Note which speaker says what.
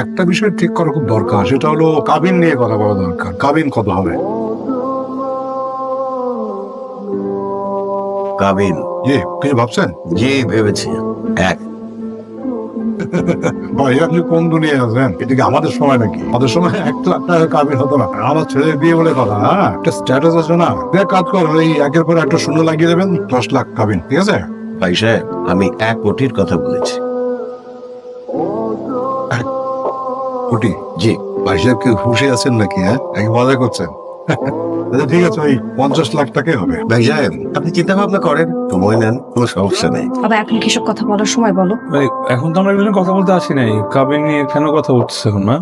Speaker 1: একটা বিষয় ঠিক করা খুব দরকার, সেটা হলো কাবিন নিয়ে কথা বলা দরকার। কাবিন কত হবে?
Speaker 2: কাবিন?
Speaker 1: জি, কিছু ভাবছেন?
Speaker 2: জি ভেবেছি। এক।
Speaker 1: ভাই আপনি কোন দুনিয়ায় আছেন? এদিকে আমাদের সময় নাকি? আমাদের সময় 1,00,000 টাকা কাবিন হতো না। আমার ছেলে বিয়ে বলে কথা, হ্যাঁ একটা স্ট্যাটাস আছে না? এক কাজ কর, ওই একের পর একটা শূন্য লাগিয়ে দেবেন, 10,00,000 কাবিন, ঠিক আছে?
Speaker 2: ভাই সাহেব, আমি 1 কোটির কথা বলেছি।
Speaker 1: 1 কোটি?
Speaker 2: জি।
Speaker 1: ভাই সাহেব কি খুশি আছেন নাকি? হ্যাঁ নাকি মজা করছেন? আচ্ছা ঠিক আছে, ওই 50,00,000 টাকাই হবে।
Speaker 2: ভাই সাহেব, আপনি চিন্তা ভাবনা করেন, সময় নেন, কোনো সমস্যা নেই।
Speaker 3: বাবা এখন কিসব কথা বলার সময় বলো।
Speaker 4: ভাই এখন তো আমরা এগুলো নিয়ে কথা বলতে আসি নাই, কাবিন নিয়ে কেন কথা বলতেছে এখন না?